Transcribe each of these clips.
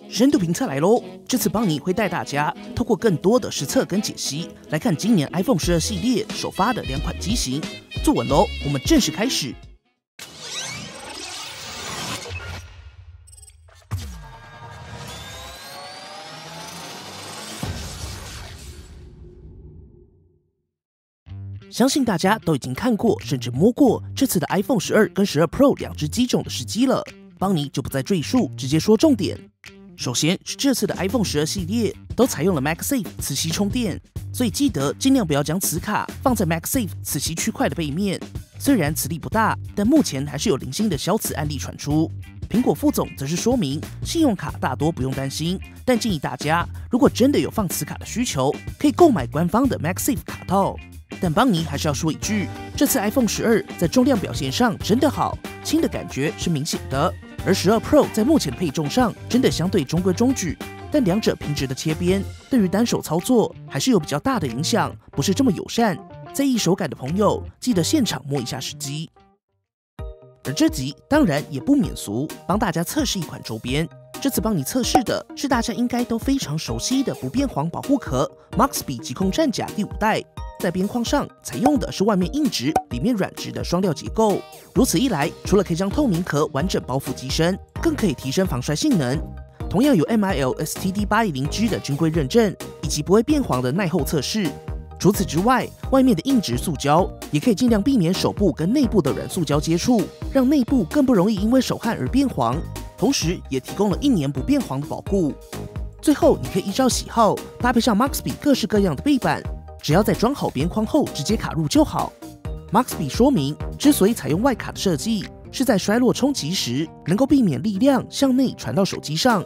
深度评测来喽！这次邦尼会带大家透过更多的实测跟解析，来看今年 iPhone 12系列首发的2款机型。坐稳喽，我们正式开始。相信大家都已经看过，甚至摸过这次的 iPhone 12跟12 Pro 2只机种的实机了，邦尼就不再赘述，直接说重点。首先是这次的 iPhone 12系列都采用了 MagSafe 磁吸充电，所以记得尽量不要将磁卡放在 MagSafe 磁吸区块的背面。虽然磁力不大，但目前还是有零星的消磁案例传出。苹果副总则是说明，信用卡大多不用担心，但建议大家如果真的有放磁卡的需求，可以购买官方的 MagSafe 卡套。但邦尼还是要说一句，这次 iPhone 12在重量表现上真的好，轻的感觉是明显的。而12 Pro 在目前的配重上真的相对中规中矩，但两者平直的切边对于单手操作还是有比较大的影响，不是这么友善。在意手感的朋友，记得现场摸一下实机。而这集当然也不免俗，帮大家测试一款周边。这次帮你测试的是大家应该都非常熟悉的不变黄保护壳 Maxby 极空战甲第5代。在边框上采用的是外面硬质、里面软质的双料结构，如此一来，除了可以将透明壳完整包覆机身，更可以提升防摔性能。同样有 MIL STD810G 的军规认证，以及不会变黄的耐候测试。除此之外，外面的硬质塑胶也可以尽量避免手部跟内部的软塑胶接触，让内部更不容易因为手汗而变黄，同时也提供了1年不变黄的保护。最后，你可以依照喜好搭配上 Maxby 各式各样的背板。只要在装好边框后直接卡入就好。Maxby 说明，之所以采用外卡的设计，是在摔落冲击时能够避免力量向内传到手机上。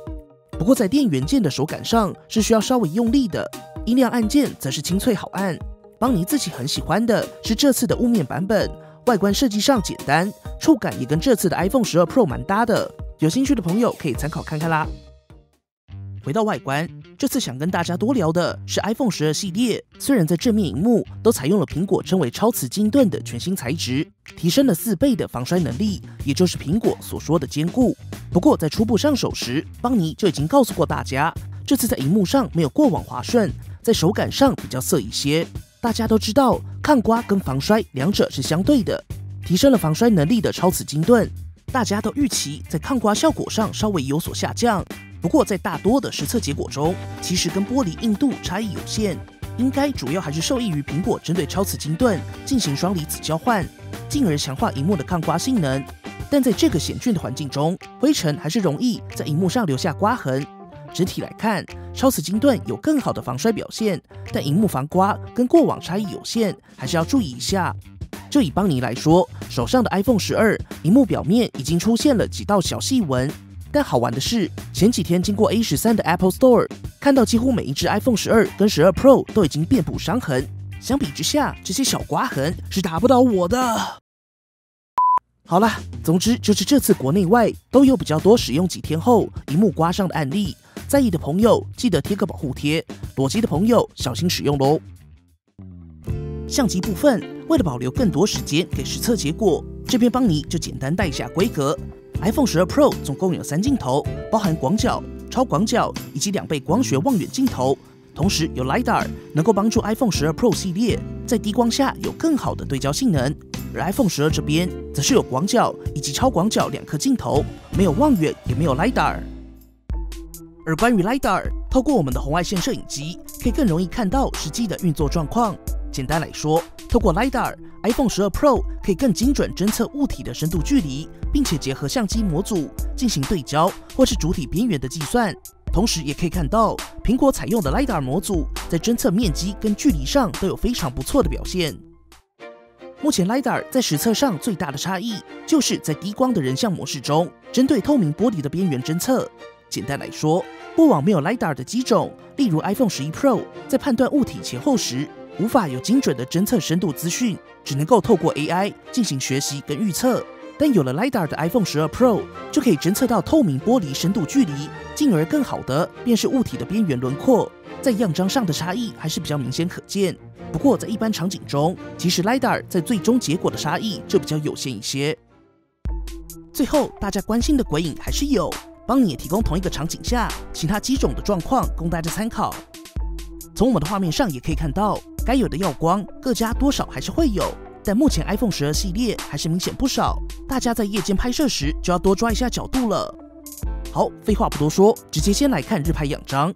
不过在电源键的手感上是需要稍微用力的，音量按键则是清脆好按。邦尼自己很喜欢的是这次的雾面版本，外观设计上简单，触感也跟这次的 iPhone 12 Pro 蛮搭的。有兴趣的朋友可以参考看看啦。回到外观，这次想跟大家多聊的是 iPhone 12系列，虽然在正面萤幕都采用了苹果称为超磁晶盾的全新材质，提升了4倍的防摔能力，也就是苹果所说的坚固。不过在初步上手时，邦尼就已经告诉过大家，这次在萤幕上没有过往滑顺，在手感上比较涩一些。大家都知道，抗刮跟防摔两者是相对的，提升了防摔能力的超磁晶盾，大家都预期在抗刮效果上稍微有所下降。不过在大多的实测结果中，其实跟玻璃硬度差异有限，应该主要还是受益于苹果针对超磁晶盾进行双离子交换，进而强化萤幕的抗刮性能。但在这个险峻的环境中，灰尘还是容易在萤幕上留下刮痕。整体来看，超磁晶盾有更好的防摔表现，但萤幕防刮跟过往差异有限，还是要注意一下。就以邦尼来说，手上的 iPhone 12萤幕表面已经出现了几道小细纹。但好玩的是，前几天经过 A13 的 Apple Store， 看到几乎每一只 iPhone 12跟12 Pro 都已经遍布伤痕。相比之下，这些小刮痕是打不倒我的。好啦，总之就是这次国内外都有比较多使用几天后萤幕刮伤的案例，在意的朋友记得贴个保护贴，裸机的朋友小心使用咯。相机部分，为了保留更多时间给实测结果，这边邦尼就简单带一下规格。iPhone 12 Pro 总共有3镜头，包含广角、超广角以及2倍光学望远镜头，同时有 LiDAR， 能够帮助 iPhone 12 Pro 系列在低光下有更好的对焦性能。而 iPhone 12这边则是有广角以及超广角2颗镜头，没有望远也没有 LiDAR。而关于 LiDAR， 透过我们的红外线摄影机，可以更容易看到实际的运作状况。简单来说，透过 LiDAR，iPhone 12 Pro 可以更精准侦测物体的深度距离，并且结合相机模组进行对焦或是主体边缘的计算。同时也可以看到，苹果采用的 LiDAR 模组在侦测面积跟距离上都有非常不错的表现。目前 LiDAR 在实测上最大的差异，就是在低光的人像模式中，针对透明玻璃的边缘侦测。简单来说，过往没有 LiDAR 的机种，例如 iPhone 11 Pro， 在判断物体前后时，无法有精准的侦测深度资讯，只能够透过 AI 进行学习跟预测。但有了 LiDAR 的 iPhone 12 Pro， 就可以侦测到透明玻璃深度距离，进而更好的辨识物体的边缘轮廓。在样张上的差异还是比较明显可见。不过在一般场景中，其实 LiDAR 在最终结果的差异就比较有限一些。最后大家关心的鬼影还是有，帮你也提供同一个场景下其他机种的状况供大家参考。从我们的画面上也可以看到，该有的耀光各家多少还是会有，但目前 iPhone 12系列还是明显不少，大家在夜间拍摄时就要多抓一下角度了。好，废话不多说，直接先来看日拍样张。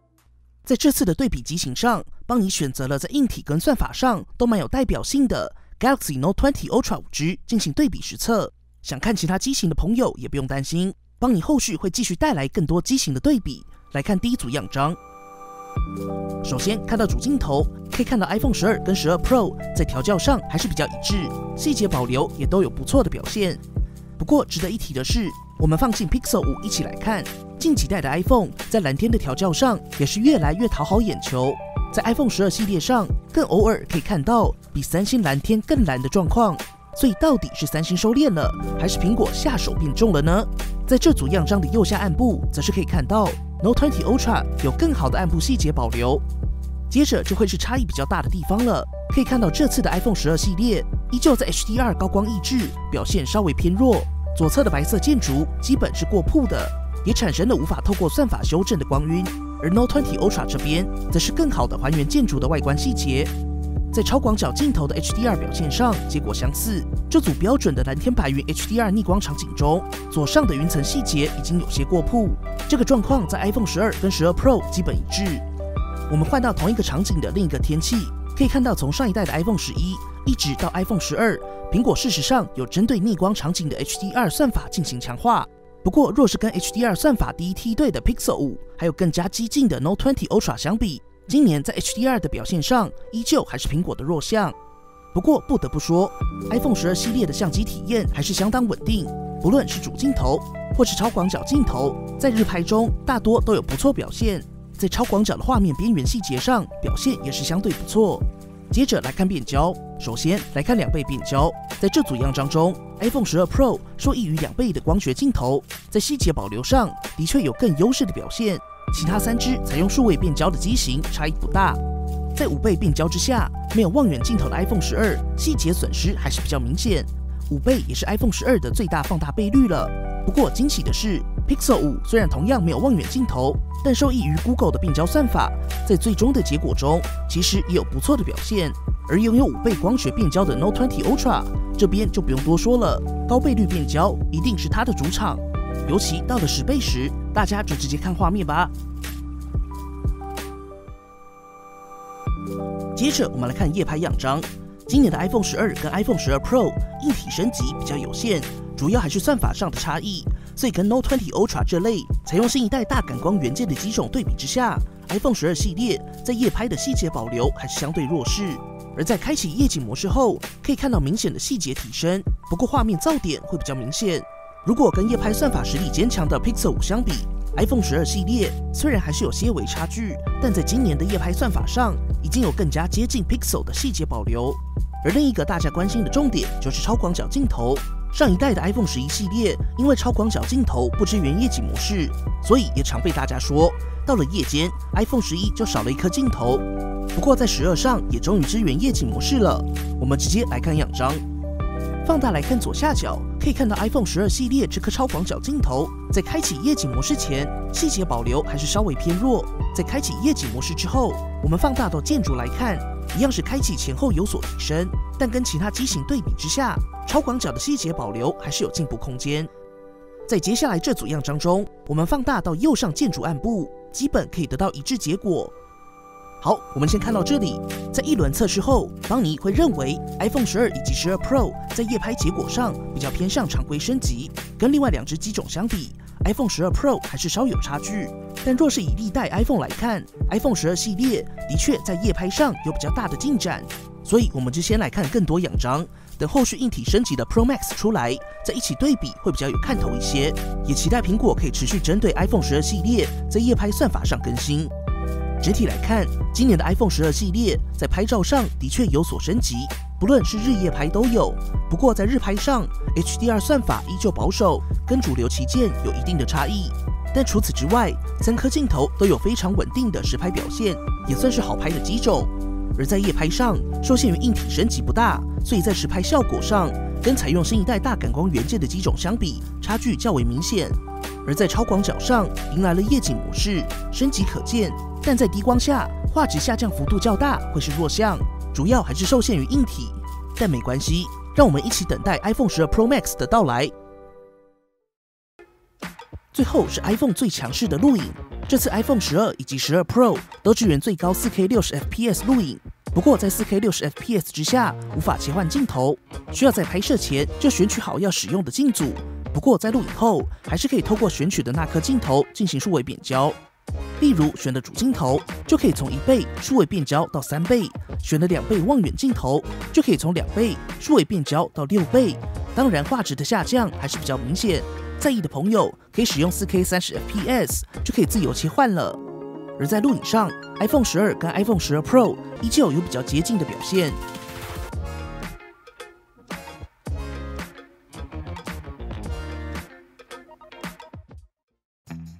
在这次的对比机型上，帮你选择了在硬体跟算法上都蛮有代表性的 Galaxy Note 20 Ultra 5G 进行对比实测。想看其他机型的朋友也不用担心，帮你后续会继续带来更多机型的对比。来看第一组样张。首先看到主镜头，可以看到 iPhone 12跟12 Pro 在调校上还是比较一致，细节保留也都有不错的表现。不过值得一提的是，我们放进 Pixel 5一起来看，近几代的 iPhone 在蓝天的调校上也是越来越讨好眼球。在 iPhone 12系列上，更偶尔可以看到比三星蓝天更蓝的状况。所以到底是三星收敛了，还是苹果下手变重了呢？在这组样张的右下暗部，则是可以看到 Note 20 Ultra 有更好的暗部细节保留。接着就会是差异比较大的地方了，可以看到这次的 iPhone 12系列依旧在 HDR 高光抑制表现稍微偏弱，左侧的白色建筑基本是过曝的，也产生了无法透过算法修正的光晕。而 Note 20 Ultra 这边则是更好的还原建筑的外观细节。在超广角镜头的 HDR 表现上，结果相似。这组标准的蓝天白云 HDR 逆光场景中，左上的云层细节已经有些过曝。这个状况在 iPhone 12跟12 Pro 基本一致。我们换到同一个场景的另一个天气，可以看到从上一代的 iPhone 11一直到 iPhone 12，苹果事实上有针对逆光场景的 HDR 算法进行强化。不过，若是跟 HDR 算法第一梯队的 Pixel 5，还有更加激进的 Note 20 Ultra 相比，今年在 HDR 的表现上，依旧还是苹果的弱项。不过不得不说 ，iPhone 12系列的相机体验还是相当稳定，不论是主镜头或是超广角镜头，在日拍中大多都有不错表现。在超广角的画面边缘细节上，表现也是相对不错。接着来看变焦，首先来看2倍变焦。在这组样张中 ，iPhone 12 Pro 受益于2倍的光学镜头，在细节保留上的确有更优势的表现。其他3支采用数位变焦的机型差异不大。在5倍变焦之下，没有望远镜头的 iPhone 12细节损失还是比较明显。5倍也是 iPhone 12的最大放大倍率了。不过惊喜的是 ，Pixel 5虽然同样没有望远镜头，但受益于 Google 的变焦算法，在最终的结果中其实也有不错的表现。而拥有5倍光学变焦的 Note 20 Ultra 这边就不用多说了，高倍率变焦一定是它的主场。尤其到了10倍时，大家就直接看画面吧。接着我们来看夜拍样张。今年的 iPhone 12跟 iPhone 12 Pro 硬体升级比较有限，主要还是算法上的差异。所以跟 Note 20 Ultra 这类采用新一代大感光元件的机种对比之下， iPhone 12系列在夜拍的细节保留还是相对弱势。而在开启夜景模式后，可以看到明显的细节提升，不过画面噪点会比较明显。如果跟夜拍算法实力坚强的 Pixel 5相比， iPhone 12系列虽然还是有些微差距，但在今年的夜拍算法上已经有更加接近 Pixel 的细节保留。而另一个大家关心的重点就是超广角镜头。上一代的 iPhone 11系列因为超广角镜头不支援夜景模式，所以也常被大家说到了夜间 iPhone 11就少了一颗镜头。不过在12上也终于支援夜景模式了。我们直接来看样张。放大来看左下角，可以看到 iPhone 12系列这颗超广角镜头，在开启夜景模式前，细节保留还是稍微偏弱。在开启夜景模式之后，我们放大到建筑来看，一样是开启前后有所提升，但跟其他机型对比之下，超广角的细节保留还是有进步空间。在接下来这组样张中，我们放大到右上建筑暗部，基本可以得到一致结果。好，我们先看到这里。在一轮测试后，邦尼会认为 iPhone 12以及12 Pro 在夜拍结果上比较偏向常规升级，跟另外2只机种相比 ，iPhone 12 Pro 还是稍有差距。但若是以历代 iPhone 来看 ，iPhone 12系列的确在夜拍上有比较大的进展。所以我们就先来看更多样张，等后续硬体升级的 Pro Max 出来，再一起对比会比较有看头一些。也期待苹果可以持续针对 iPhone 12系列在夜拍算法上更新。整体来看，今年的 iPhone 12系列在拍照上的确有所升级，不论是日夜拍都有。不过在日拍上 ，HDR 算法依旧保守，跟主流旗舰有一定的差异。但除此之外，3颗镜头都有非常稳定的实拍表现，也算是好拍的机种。而在夜拍上，受限于硬体升级不大，所以在实拍效果上跟采用新一代大感光元件的机种相比，差距较为明显。而在超广角上，迎来了夜景模式，升级可见，但在低光下，画质下降幅度较大，会是弱项，主要还是受限于硬体。但没关系，让我们一起等待 iPhone 12 Pro Max 的到来。最后是 iPhone 最强势的录影，这次 iPhone 12以及12 Pro 都支援最高 4K 60fps 录影。不过在 4K 60fps 之下，无法切换镜头，需要在拍摄前就选取好要使用的镜组。不过在录影后，还是可以透过选取的那颗镜头进行数位变焦。例如选的主镜头，就可以从1倍数位变焦到3倍；选的2倍望远镜头，就可以从2倍数位变焦到6倍。当然，画质的下降还是比较明显。在意的朋友可以使用 4K 30fps 就可以自由切换了。而在录影上 ，iPhone 12跟 iPhone 12 Pro 依旧有比较接近的表现。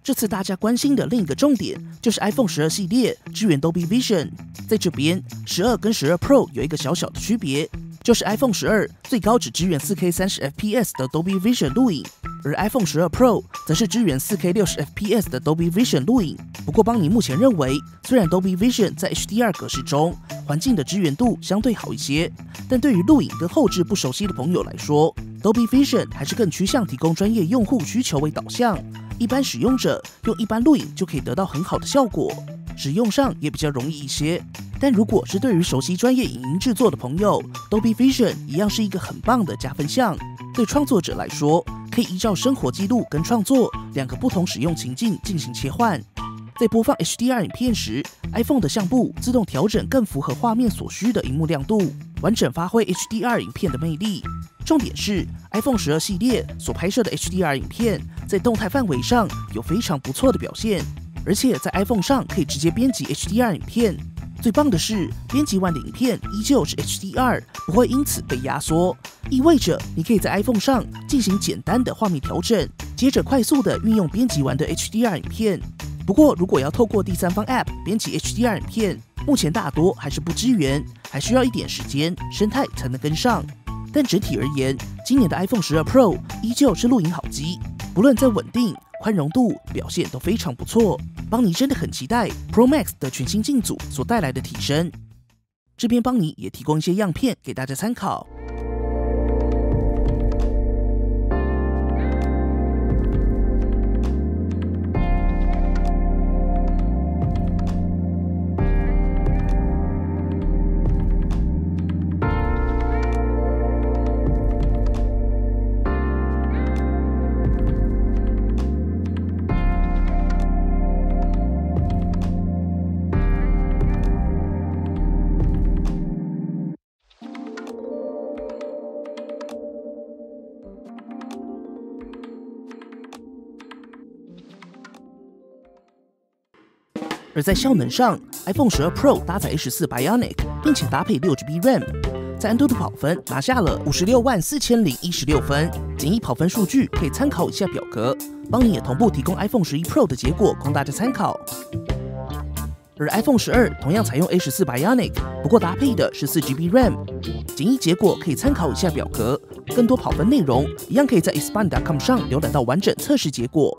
这次大家关心的另一个重点就是 iPhone 12系列支援 Dolby Vision。在这边，12跟12 Pro 有一个小小的区别，就是 iPhone 12最高只支援 4K 30fps 的 Dolby Vision 录影，而 iPhone 12 Pro 则是支援 4K 60fps 的 Dolby Vision 录影。不过邦尼目前认为，虽然 Dolby Vision 在 HDR 格式中环境的支援度相对好一些，但对于录影跟后制不熟悉的朋友来说， Dolby Vision 还是更趋向提供专业用户需求为导向。一般使用者用一般录影就可以得到很好的效果，使用上也比较容易一些。但如果是对于熟悉专业影音制作的朋友， Dolby Vision 一样是一个很棒的加分项。对创作者来说，可以依照生活记录跟创作两个不同使用情境进行切换。在播放 HDR 影片时， iPhone 的相簿自动调整更符合画面所需的萤幕亮度，完整发挥 HDR 影片的魅力。重点是 iPhone 12系列所拍摄的 HDR 影片在动态范围上有非常不错的表现，而且在 iPhone 上可以直接编辑 HDR 影片。最棒的是，编辑完的影片依旧是 HDR， 不会因此被压缩，意味着你可以在 iPhone 上进行简单的画面调整，接着快速的运用编辑完的 HDR 影片。不过，如果要透过第三方 App 编辑 HDR 影片，目前大多还是不支援，还需要一点时间，生态才能跟上。但整体而言，今年的 iPhone 12 Pro 依旧是录影好机，不论在稳定、宽容度表现都非常不错。邦尼真的很期待 Pro Max 的全新镜组所带来的提升。这边邦尼也提供一些样片给大家参考。而在效能上 ，iPhone 12 Pro 搭载 A14 Bionic， 并且搭配6GB RAM， 在安卓的跑分拿下了564016分。简易跑分数据可以参考以下表格，邦尼也同步提供 iPhone 11 Pro 的结果供大家参考。而 iPhone 12同样采用 A14 Bionic， 不过搭配的是 4GB RAM。简易结果可以参考以下表格，更多跑分内容一样可以在 expand.com 上浏览到完整测试结果。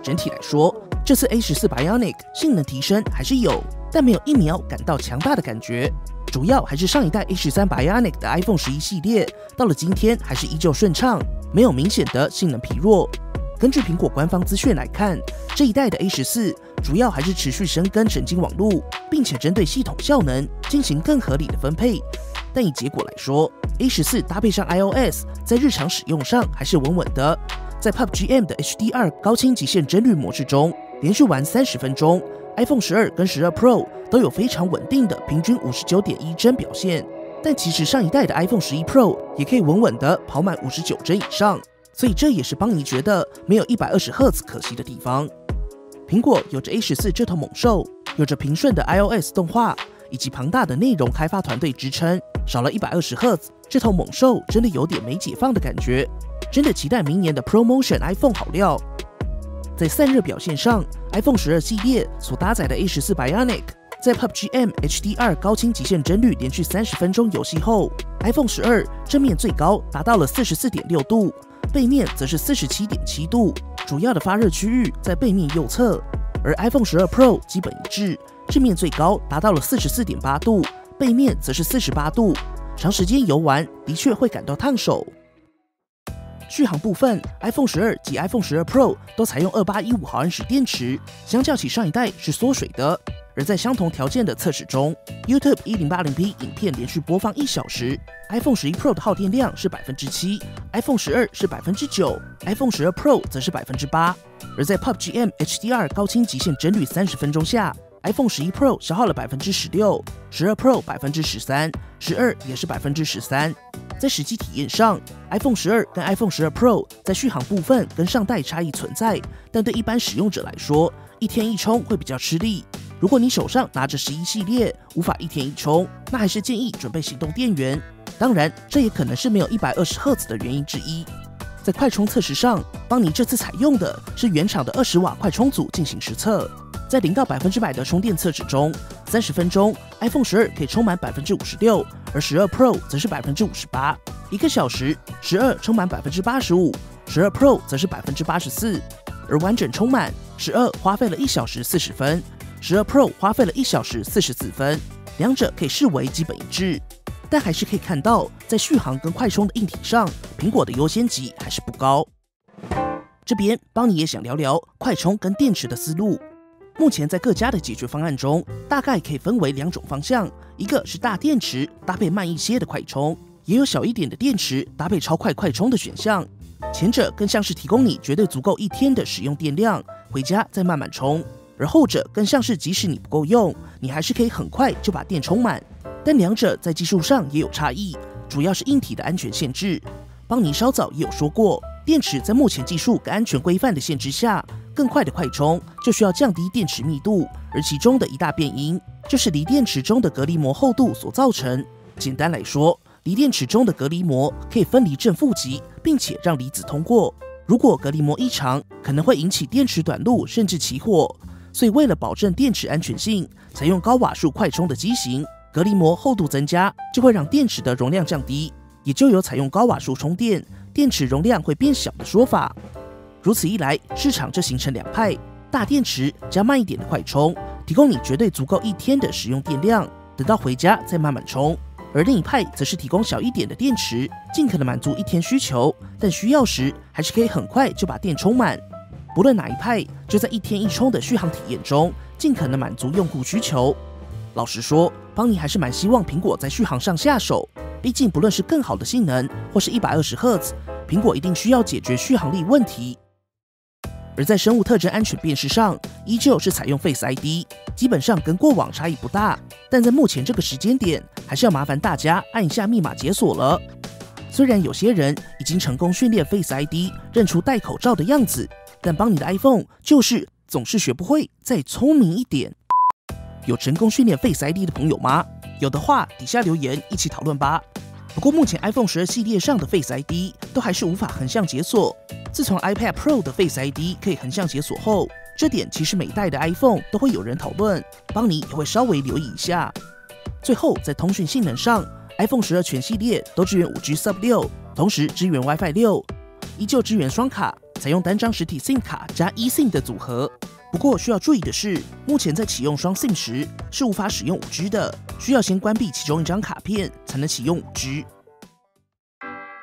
整体来说，这次 A14 Bionic 性能提升还是有，但没有一秒感到强大的感觉。主要还是上一代 A13 Bionic 的 iPhone 11系列，到了今天还是依旧顺畅，没有明显的性能疲弱。根据苹果官方资讯来看，这一代的 A14 主要还是持续深耕神经网络，并且针对系统效能进行更合理的分配。但以结果来说 ，A14 搭配上 iOS， 在日常使用上还是稳稳的。在 PUBG-M 的 HDR 高清极限帧率模式中，连续玩30分钟 ，iPhone 12跟12 Pro 都有非常稳定的平均 59.1 帧表现。但其实上一代的 iPhone 11 Pro 也可以稳稳的跑满59帧以上，所以这也是邦尼觉得没有120赫兹可惜的地方。苹果有着 A14 这头猛兽，有着平顺的 iOS 动画以及庞大的内容开发团队支撑，少了120赫兹，这头猛兽真的有点没解放的感觉。真的期待明年的 ProMotion iPhone 好料。在散热表现上 ，iPhone 12系列所搭载的 A14 Bionic 在 PUBG M HDR 高清极限帧率连续30分钟游戏后 ，iPhone 12正面最高达到了44.6度，背面则是47.7度，主要的发热区域在背面右侧。而 iPhone 12 Pro 基本一致，正面最高达到了44.8度，背面则是48度。长时间游玩的确会感到烫手。续航部分 ，iPhone 12及 iPhone 12 Pro 都采用2815毫安时电池，相较起上一代是缩水的。而在相同条件的测试中 ，YouTube 1080p 影片连续播放1小时 ，iPhone 11 Pro 的耗电量是7%，iPhone 12是9%，iPhone 12 Pro 则是8%。而在 PUBG M HDR 高清极限帧率30分钟下 ，iPhone 11 Pro 消耗了16%，12 Pro 13%，12也是13%。在实际体验上 ，iPhone 12跟 iPhone 12 Pro 在续航部分跟上代差异存在，但对一般使用者来说，一天一充会比较吃力。如果你手上拿着11系列，无法一天一充，那还是建议准备行动电源。当然，这也可能是没有120赫兹的原因之一。在快充测试上，邦尼这次采用的是原厂的20瓦快充组进行实测。在0到100%的充电测试中，30分钟 iPhone 12可以充满56%，而12 Pro 则是58%。1个小时，12充满85%，12 Pro 则是84%。而完整充满，12花费了1小时40分，12 Pro 花费了1小时44分，两者可以视为基本一致。但还是可以看到，在续航跟快充的硬体上，苹果的优先级还是不高。这边邦尼也想聊聊快充跟电池的思路。目前在各家的解决方案中，大概可以分为2种方向，一个是大电池搭配慢一些的快充，也有小一点的电池搭配超快快充的选项。前者更像是提供你绝对足够1天的使用电量，回家再慢慢充；而后者更像是即使你不够用，你还是可以很快就把电充满。但两者在技术上也有差异，主要是硬体的安全限制。邦尼稍早也有说过，电池在目前技术跟安全规范的限制下，更快的快充就需要降低电池密度，而其中的一大变因就是锂电池中的隔离膜厚度所造成。简单来说，锂电池中的隔离膜可以分离正负极，并且让离子通过。如果隔离膜异常，可能会引起电池短路甚至起火。所以为了保证电池安全性，采用高瓦数快充的机型，隔离膜厚度增加就会让电池的容量降低，也就有采用高瓦数充电，电池容量会变小的说法。如此一来，市场就形成2派：大电池加慢一点的快充，提供你绝对足够1天的使用电量，等到回家再慢慢充；而另一派则是提供小一点的电池，尽可能满足1天需求，但需要时还是可以很快就把电充满。不论哪一派，就在1天1充的续航体验中，尽可能满足用户需求。老实说，邦尼还是蛮希望苹果在续航上下手，毕竟不论是更好的性能，或是120赫兹，苹果一定需要解决续航力问题。而在生物特征安全辨识上，依旧是采用 Face ID， 基本上跟过往差异不大，但在目前这个时间点，还是要麻烦大家按一下密码解锁了。虽然有些人已经成功训练 Face ID 认出戴口罩的样子，但邦尼的 iPhone 就是总是学不会，再聪明一点。有成功训练 Face ID 的朋友吗？有的话，底下留言一起讨论吧。不过目前 iPhone 12系列上的 Face ID 都还是无法横向解锁。自从 iPad Pro 的 Face ID 可以横向解锁后，这点其实每代的 iPhone 都会有人讨论，邦尼也会稍微留意一下。最后，在通讯性能上 ，iPhone 12全系列都支援 5G Sub 6，同时支援 WiFi 6，依旧支援双卡，采用单张实体 SIM 卡加 eSIM 的组合。不过需要注意的是，目前在启用双 SIM 时是无法使用 5G 的，需要先关闭其中一张卡片才能启用 5G。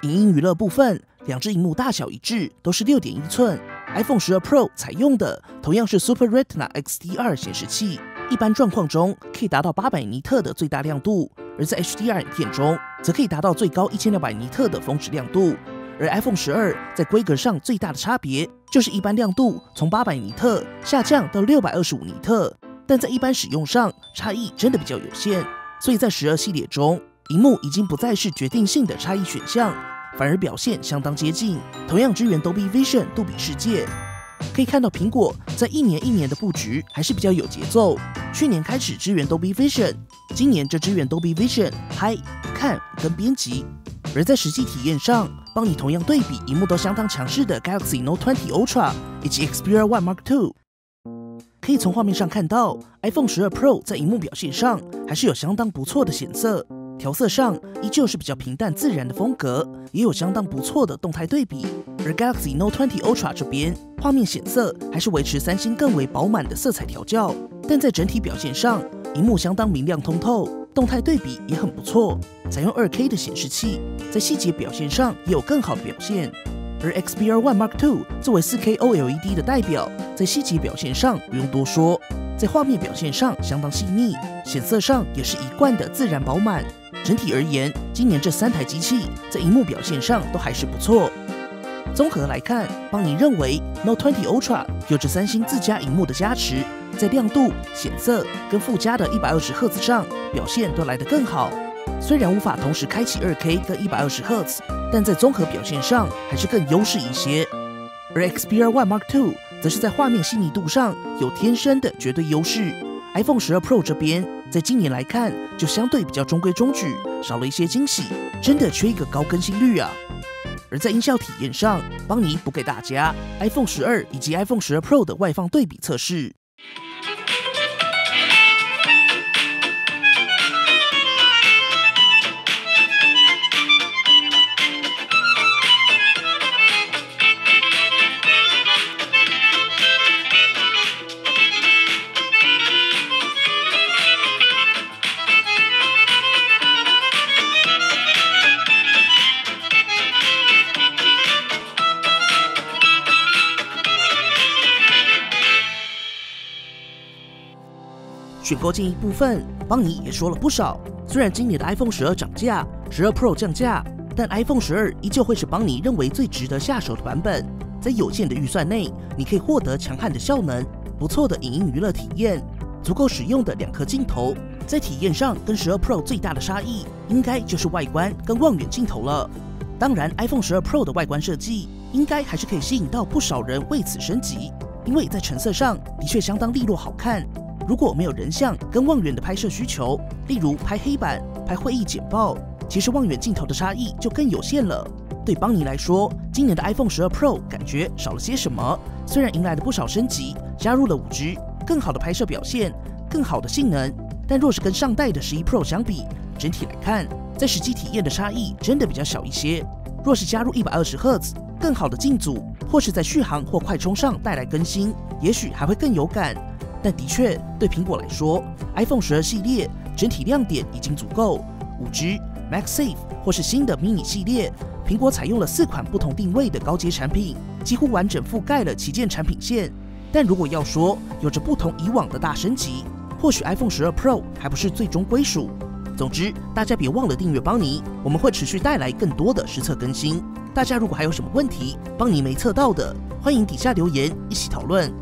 影音娱乐部分，2只萤幕大小一致，都是6.1寸。iPhone 12 Pro 采用的同样是 Super Retina XDR 显示器，一般状况中可以达到800尼特的最大亮度，而在 HDR 影片中则可以达到最高1200尼特的峰值亮度。而 iPhone 12在规格上最大的差别就是一般亮度从800尼特下降到625尼特，但在一般使用上差异真的比较有限，所以在12系列中，萤幕已经不再是决定性的差异选项，反而表现相当接近，同样支援 Dolby Vision 杜比世界。可以看到苹果在一年一年的布局还是比较有节奏，去年开始支援 Dolby Vision， 今年就支援 Dolby Vision 拍、看跟编辑。而在实际体验上，邦尼同样对比萤幕都相当强势的 Galaxy Note 20 Ultra 以及 Xperia One Mark II。可以从画面上看到 iPhone 12 Pro 在萤幕表现上还是有相当不错的显色，调色上依旧是比较平淡自然的风格，也有相当不错的动态对比。而 Galaxy Note 20 Ultra 这边，画面显色还是维持三星更为饱满的色彩调教，但在整体表现上，萤幕相当明亮通透，动态对比也很不错，采用 2K 的显示器，在细节表现上也有更好的表现。而 XPR One Mark II 作为 4K OLED 的代表，在细节表现上不用多说，在画面表现上相当细腻，显色上也是一贯的自然饱满。整体而言，今年这3台机器在萤幕表现上都还是不错。综合来看，邦尼认为 Note 20 Ultra 有着三星自家萤幕的加持，在亮度、显色跟附加的120赫兹上表现都来得更好。虽然无法同时开启 2K 跟120赫兹，但在综合表现上还是更优势一些。而 XPR One Mark II 则是在画面细腻度上有天生的绝对优势。iPhone 12 Pro 这边，在今年来看就相对比较中规中矩，少了一些惊喜，真的缺一个高更新率啊。而在音效体验上，邦尼补给大家 iPhone 12以及 iPhone 12 Pro 的外放对比测试。选购建议部分，邦尼也说了不少。虽然今年的 iPhone 12涨价，12 Pro 降价，但 iPhone 12依旧会是邦尼认为最值得下手的版本。在有限的预算内，你可以获得强悍的效能、不错的影音娱乐体验、足够使用的2颗镜头。在体验上跟12 Pro 最大的差异，应该就是外观跟望远镜头了。当然 ，iPhone 12 Pro 的外观设计应该还是可以吸引到不少人为此升级，因为在成色上的确相当利落好看。如果没有人像跟望远的拍摄需求，例如拍黑板、拍会议简报，其实望远镜头的差异就更有限了。对邦尼来说，今年的 iPhone 12 Pro 感觉少了些什么。虽然迎来了不少升级，加入了5G， 更好的拍摄表现，更好的性能，但若是跟上代的11 Pro 相比，整体来看，在实际体验的差异真的比较小一些。若是加入120赫兹、更好的镜组，或是在续航或快充上带来更新，也许还会更有感。但的确，对苹果来说 ，iPhone 12系列整体亮点已经足够。5G、MagSafe 或是新的 Mini 系列，苹果采用了4款不同定位的高阶产品，几乎完整覆盖了旗舰产品线。但如果要说有着不同以往的大升级，或许 iPhone 12 Pro 还不是最终归属。总之，大家别忘了订阅邦尼，我们会持续带来更多的实测更新。大家如果还有什么问题，邦尼没测到的，欢迎底下留言一起讨论。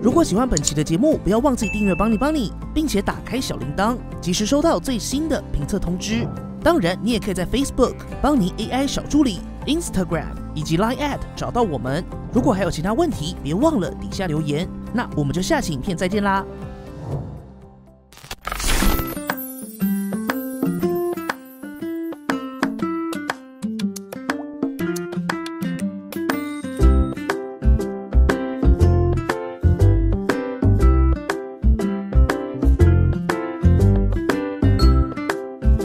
如果喜欢本期的节目，不要忘记订阅邦尼，并且打开小铃铛，及时收到最新的评测通知。当然，你也可以在 Facebook 邦尼 AI 小助理、Instagram 以及 Line@ 找到我们。如果还有其他问题，别忘了底下留言。那我们就下期影片再见啦，